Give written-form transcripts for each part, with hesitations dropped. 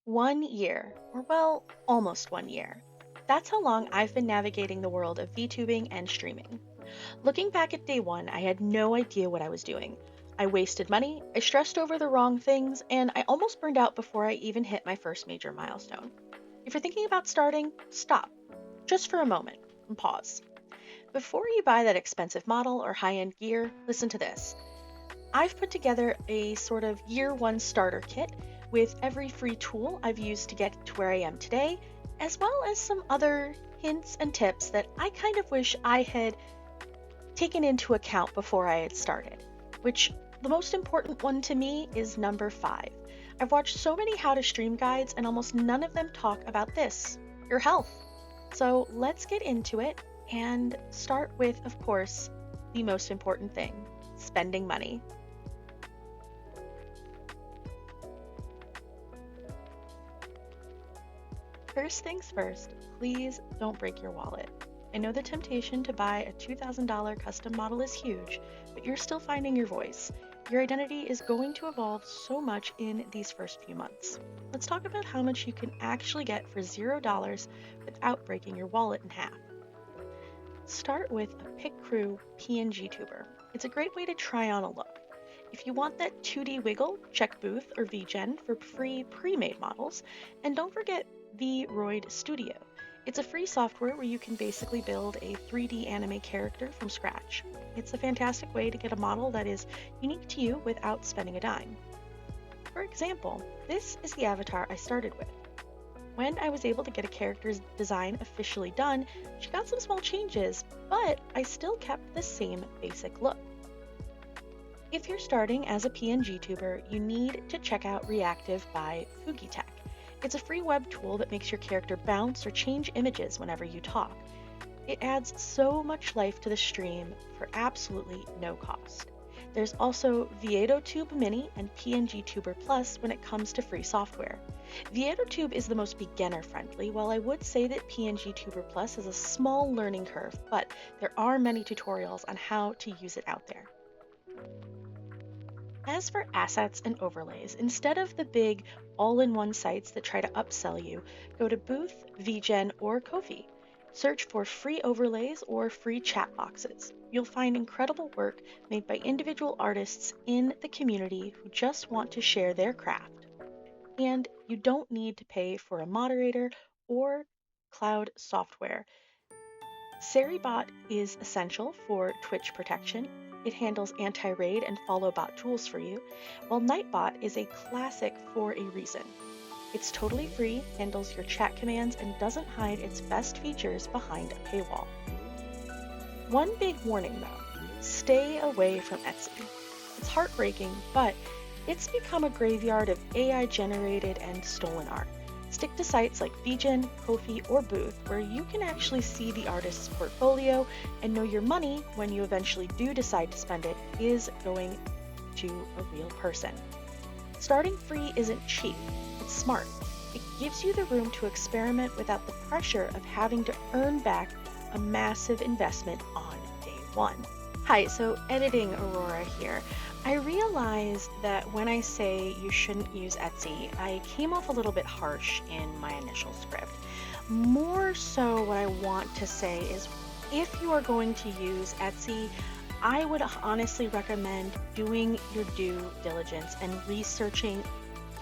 1 year, or well, almost 1 year. That's how long I've been navigating the world of VTubing and streaming. Looking back at day one, I had no idea what I was doing. I wasted money, I stressed over the wrong things, and I almost burned out before I even hit my first major milestone. If you're thinking about starting, stop, just for a moment, and pause. Before you buy that expensive model or high end gear, listen to this. I've put together a sort of year one starter kit with every free tool I've used to get to where I am today, as well as some other hints and tips that I kind of wish I had taken into account before I had started. Which the most important one to me is number 5. I've watched so many how to stream guides, and almost none of them talk about this, your health. So let's get into it and start with, of course, the most important thing, spending money. First things first, please don't break your wallet. I know the temptation to buy a $2,000 custom model is huge, but you're still finding your voice. Your identity is going to evolve so much in these first few months. Let's talk about how much you can actually get for $0 without breaking your wallet in half. Start with a Pick Crew PNG tuber. It's a great way to try on a look. If you want that 2D wiggle, check Booth or VGen for free pre-made models, and don't forget VRoid Studio. It's a free software where you can basically build a 3D anime character from scratch. It's a fantastic way to get a model that is unique to you without spending a dime. For example, this is the avatar I started with. When I was able to get a character's design officially done, she got some small changes, but I still kept the same basic look. If you're starting as a PNG tuber, you need to check out Reactive by Fugitech. It's a free web tool that makes your character bounce or change images whenever you talk. It adds so much life to the stream for absolutely no cost. There's also VTube Mini and PNG Tuber Plus when it comes to free software. VTube is the most beginner friendly, while I would say that PNG Tuber Plus has a small learning curve, but there are many tutorials on how to use it out there. As for assets and overlays, instead of the big all-in-one sites that try to upsell you, go to Booth, VGen, or Ko-fi. Search for free overlays or free chat boxes. You'll find incredible work made by individual artists in the community who just want to share their craft. And you don't need to pay for a moderator or cloud software. Seribot is essential for Twitch protection. It handles anti-raid and follow bot tools for you, while Nightbot is a classic for a reason. It's totally free, handles your chat commands, and doesn't hide its best features behind a paywall. One big warning though, stay away from Etsy. It's heartbreaking, but it's become a graveyard of AI generated and stolen art. Stick to sites like VGen, Ko-fi, or Booth, where you can actually see the artist's portfolio and know your money, when you eventually do decide to spend it, is going to a real person. Starting free isn't cheap, it's smart. It gives you the room to experiment without the pressure of having to earn back a massive investment on day one. Hi, so editing Aurora here. I realize that when I say you shouldn't use Etsy, I came off a little bit harsh in my initial script. More so, what I want to say is if you are going to use Etsy, I would honestly recommend doing your due diligence and researching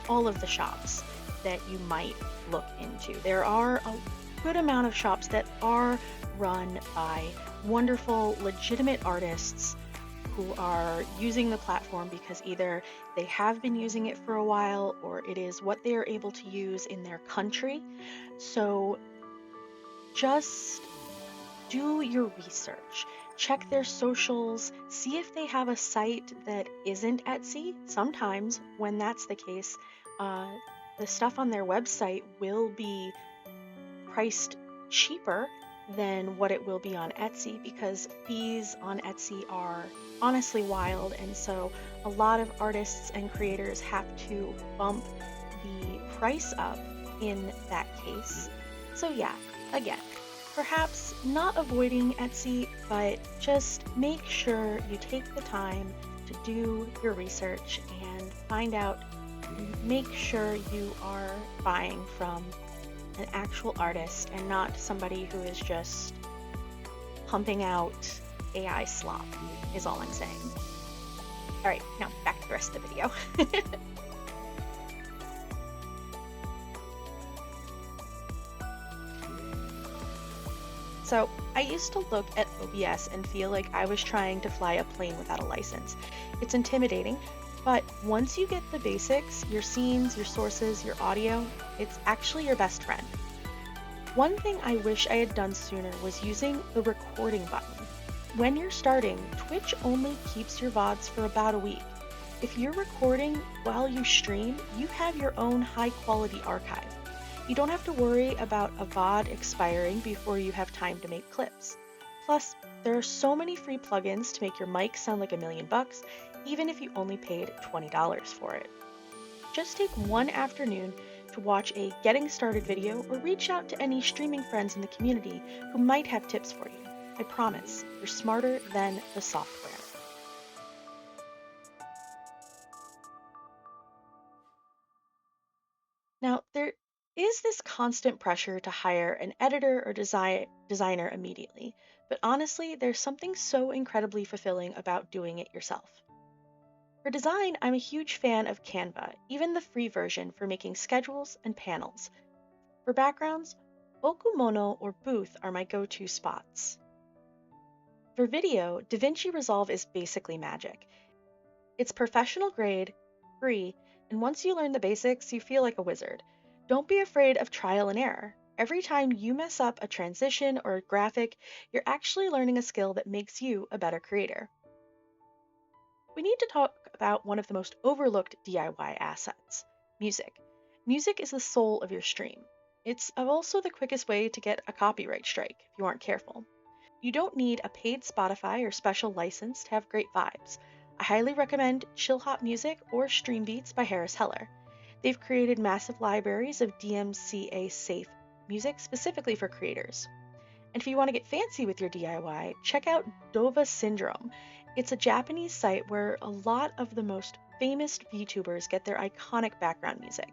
all of the shops that you might look into. There are a good amount of shops that are run by wonderful, legitimate artists who are using the platform because either they have been using it for a while or it is what they are able to use in their country. So just do your research. Check their socials, see if they have a site that isn't Etsy. Sometimes, when that's the case, the stuff on their website will be priced cheaper than what it will be on Etsy, because fees on Etsy are honestly wild, and so a lot of artists and creators have to bump the price up in that case. So yeah, again, perhaps not avoiding Etsy, but just make sure you take the time to do your research and find out Make sure you are buying from an actual artist and not somebody who is just pumping out AI slop, is all I'm saying. All right, now back to the rest of the video. So I used to look at OBS and feel like I was trying to fly a plane without a license. It's intimidating, but once you get the basics, your scenes, your sources, your audio, it's actually your best friend. One thing I wish I had done sooner was using the recording button. When you're starting, Twitch only keeps your VODs for about a week. If you're recording while you stream, you have your own high quality archive. You don't have to worry about a VOD expiring before you have time to make clips. Plus, there are so many free plugins to make your mic sound like $1,000,000, even if you only paid $20 for it. Just take one afternoon to watch a getting started video or reach out to any streaming friends in the community who might have tips for you. I promise, you're smarter than the software. Now, there is this constant pressure to hire an editor or designer immediately, but honestly, there's something so incredibly fulfilling about doing it yourself. For design, I'm a huge fan of Canva, even the free version for making schedules and panels. For backgrounds, Okumono or Booth are my go-to spots. For video, DaVinci Resolve is basically magic. It's professional grade, free, and once you learn the basics, you feel like a wizard. Don't be afraid of trial and error. Every time you mess up a transition or a graphic, you're actually learning a skill that makes you a better creator. We need to talk about one of the most overlooked DIY assets, music. Music is the soul of your stream. It's also the quickest way to get a copyright strike if you aren't careful. You don't need a paid Spotify or special license to have great vibes. I highly recommend Chill Hop Music or Stream Beats by Harris Heller. They've created massive libraries of DMCA safe music specifically for creators. And if you want to get fancy with your DIY, check out Dova Syndrome. It's a Japanese site where a lot of the most famous VTubers get their iconic background music.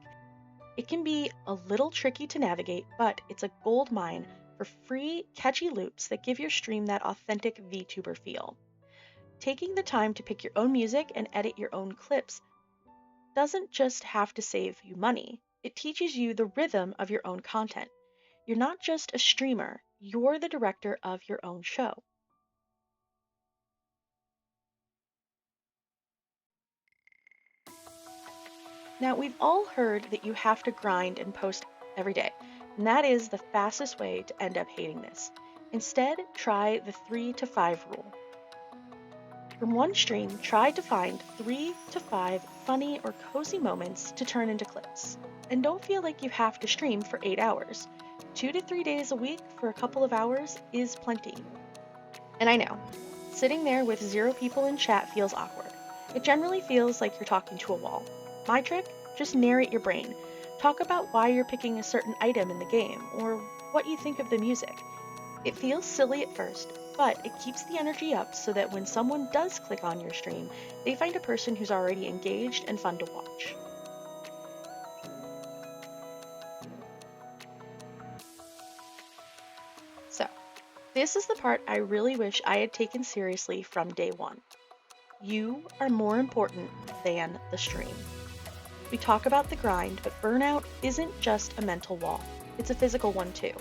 It can be a little tricky to navigate, but it's a gold mine for free, catchy loops that give your stream that authentic VTuber feel. Taking the time to pick your own music and edit your own clips doesn't just have to save you money, it teaches you the rhythm of your own content. You're not just a streamer, you're the director of your own show. Now, we've all heard that you have to grind and post every day, and that is the fastest way to end up hating this. Instead, try the 3 to 5 rule. From one stream, try to find 3 to 5 funny or cozy moments to turn into clips. And don't feel like you have to stream for 8 hours. 2 to 3 days a week for a couple of hours is plenty. And I know, sitting there with 0 people in chat feels awkward. It generally feels like you're talking to a wall. My trick? Just narrate your brain. Talk about why you're picking a certain item in the game, or what you think of the music. It feels silly at first, but it keeps the energy up so that when someone does click on your stream, they find a person who's already engaged and fun to watch. So, this is the part I really wish I had taken seriously from day one. You are more important than the stream. We talk about the grind, but burnout isn't just a mental wall, it's a physical one too.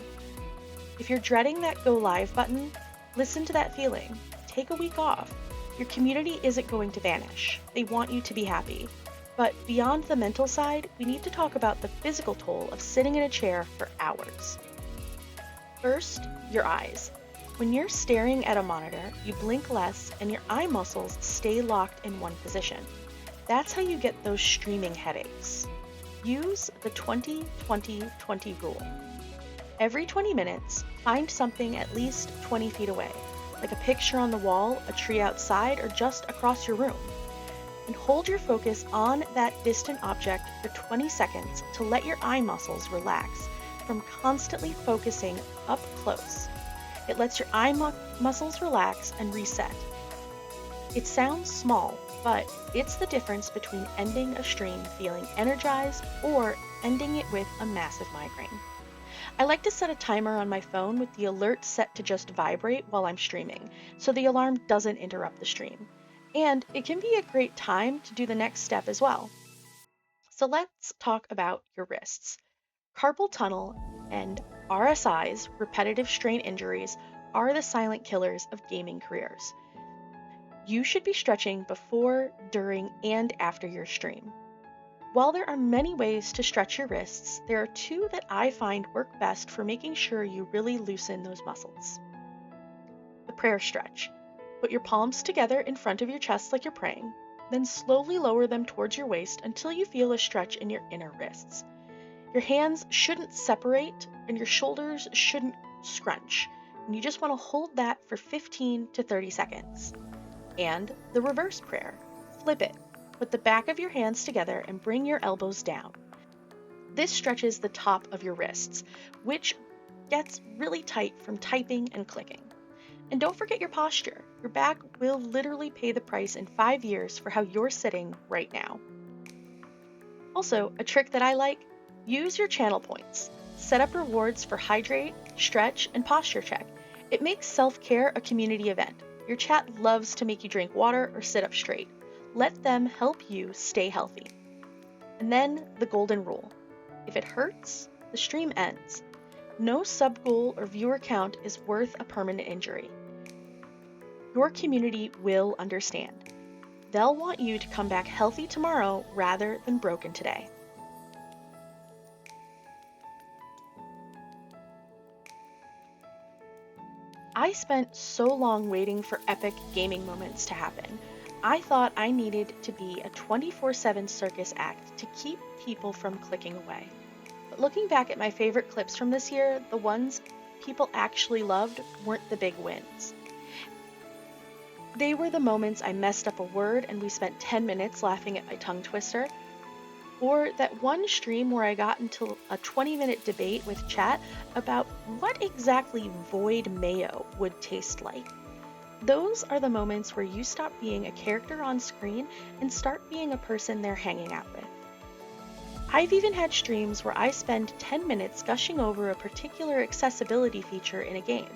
If you're dreading that go live button, listen to that feeling. Take a week off. Your community isn't going to vanish. They want you to be happy. But beyond the mental side, we need to talk about the physical toll of sitting in a chair for hours. First, your eyes. When you're staring at a monitor, you blink less and your eye muscles stay locked in one position. That's how you get those streaming headaches. Use the 20-20-20 rule. Every 20 minutes, find something at least 20 feet away, like a picture on the wall, a tree outside, or just across your room. And hold your focus on that distant object for 20 seconds to let your eye muscles relax from constantly focusing up close. It lets your eye muscles relax and reset. It sounds small, but it's the difference between ending a stream feeling energized or ending it with a massive migraine. I like to set a timer on my phone with the alert set to just vibrate while I'm streaming, so the alarm doesn't interrupt the stream. And it can be a great time to do the next step as well. So let's talk about your wrists. Carpal tunnel and RSIs, repetitive strain injuries, are the silent killers of gaming careers. You should be stretching before, during, and after your stream. While there are many ways to stretch your wrists, there are two that I find work best for making sure you really loosen those muscles. The prayer stretch. Put your palms together in front of your chest like you're praying, then slowly lower them towards your waist until you feel a stretch in your inner wrists. Your hands shouldn't separate and your shoulders shouldn't scrunch. And you just want to hold that for 15 to 30 seconds. And the reverse prayer. Flip it. Put the back of your hands together and bring your elbows down. This stretches the top of your wrists, which gets really tight from typing and clicking. And don't forget your posture. Your back will literally pay the price in 5 years for how you're sitting right now. Also, a trick that I like, use your channel points. Set up rewards for hydrate, stretch, and posture check. It makes self-care a community event. Your chat loves to make you drink water or sit up straight. Let them help you stay healthy. And then the golden rule. If it hurts, the stream ends. No sub-goal or viewer count is worth a permanent injury. Your community will understand. They'll want you to come back healthy tomorrow rather than broken today. I spent so long waiting for epic gaming moments to happen. I thought I needed to be a 24/7 circus act to keep people from clicking away. But looking back at my favorite clips from this year, the ones people actually loved weren't the big wins. They were the moments I messed up a word and we spent 10 minutes laughing at my tongue twister, or that one stream where I got into a 20-minute debate with chat about what exactly void mayo would taste like. Those are the moments where you stop being a character on screen and start being a person they're hanging out with. I've even had streams where I spend 10 minutes gushing over a particular accessibility feature in a game.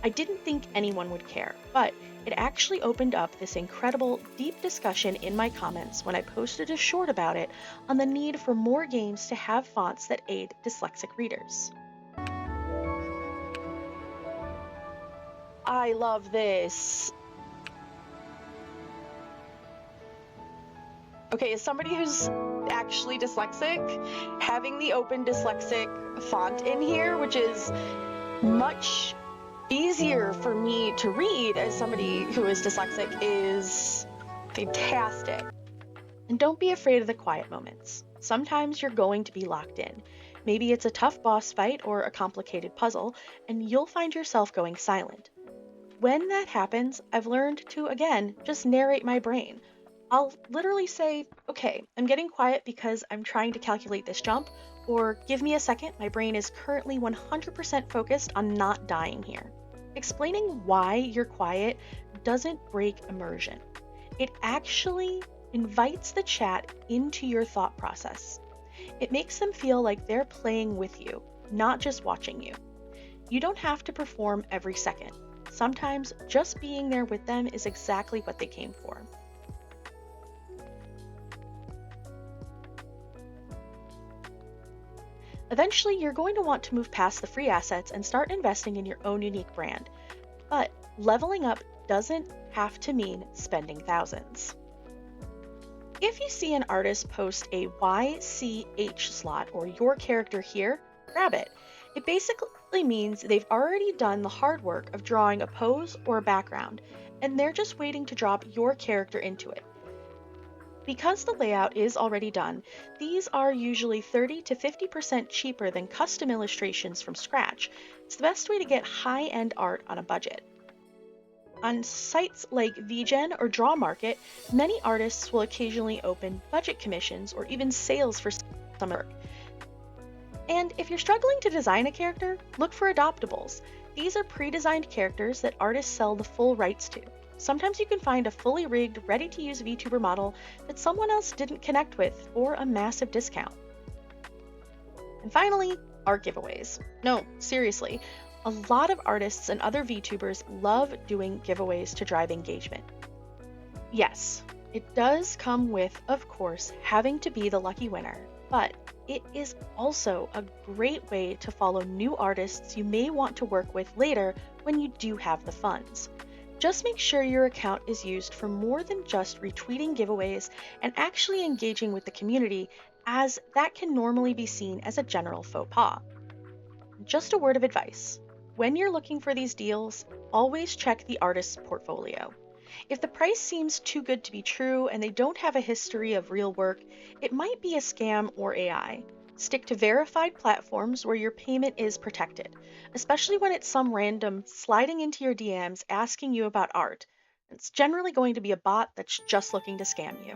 I didn't think anyone would care, but it actually opened up this incredible, deep discussion in my comments when I posted a short about it on the need for more games to have fonts that aid dyslexic readers. I love this. Okay, as somebody who's actually dyslexic, having the open dyslexic font in here, which is much easier for me to read as somebody who is dyslexic, is fantastic. And don't be afraid of the quiet moments. Sometimes you're going to be locked in. Maybe it's a tough boss fight or a complicated puzzle, and you'll find yourself going silent. When that happens, I've learned to, again, just narrate my brain. I'll literally say, okay, I'm getting quiet because I'm trying to calculate this jump, or give me a second, my brain is currently 100% focused on not dying here. Explaining why you're quiet doesn't break immersion. It actually invites the chat into your thought process. It makes them feel like they're playing with you, not just watching you. You don't have to perform every second. Sometimes just being there with them is exactly what they came for. Eventually, you're going to want to move past the free assets and start investing in your own unique brand. But leveling up doesn't have to mean spending thousands. If you see an artist post a YCH slot or your character here, grab it. It basically means they've already done the hard work of drawing a pose or a background, and they're just waiting to drop your character into it. Because the layout is already done, these are usually 30 to 50% cheaper than custom illustrations from scratch. It's the best way to get high-end art on a budget. On sites like VGen or Draw Market, many artists will occasionally open budget commissions or even sales for some work. And if you're struggling to design a character, look for adoptables. These are pre-designed characters that artists sell the full rights to. Sometimes you can find a fully rigged, ready-to-use VTuber model that someone else didn't connect with for a massive discount. And finally, art giveaways. No, seriously, a lot of artists and other VTubers love doing giveaways to drive engagement. Yes, it does come with, of course, having to be the lucky winner, but it is also a great way to follow new artists you may want to work with later when you do have the funds. Just make sure your account is used for more than just retweeting giveaways and actually engaging with the community, as that can normally be seen as a general faux pas. Just a word of advice. When you're looking for these deals, always check the artist's portfolio. If the price seems too good to be true and they don't have a history of real work, it might be a scam or AI. Stick to verified platforms where your payment is protected, especially when it's some random sliding into your DMs asking you about art. It's generally going to be a bot that's just looking to scam you.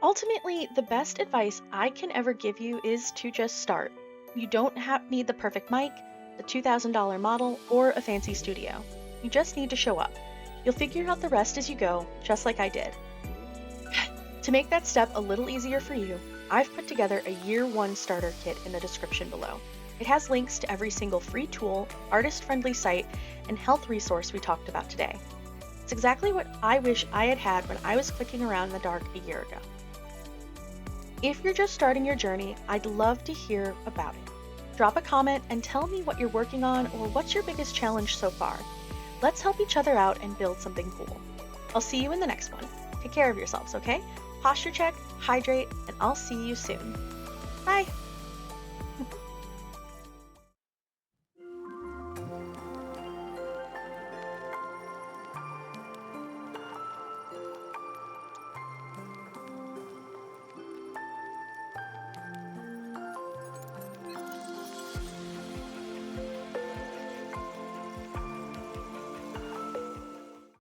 Ultimately, the best advice I can ever give you is to just start. You don't need the perfect mic, the $2,000 model, or a fancy studio. You just need to show up. You'll figure out the rest as you go, just like I did. To make that step a little easier for you, I've put together a year one starter kit in the description below. It has links to every single free tool, artist-friendly site, and health resource we talked about today. It's exactly what I wish I had had when I was clicking around in the dark a year ago. If you're just starting your journey, I'd love to hear about it. Drop a comment and tell me what you're working on or what's your biggest challenge so far. Let's help each other out and build something cool. I'll see you in the next one. Take care of yourselves, okay? Posture check, hydrate, and I'll see you soon. Bye!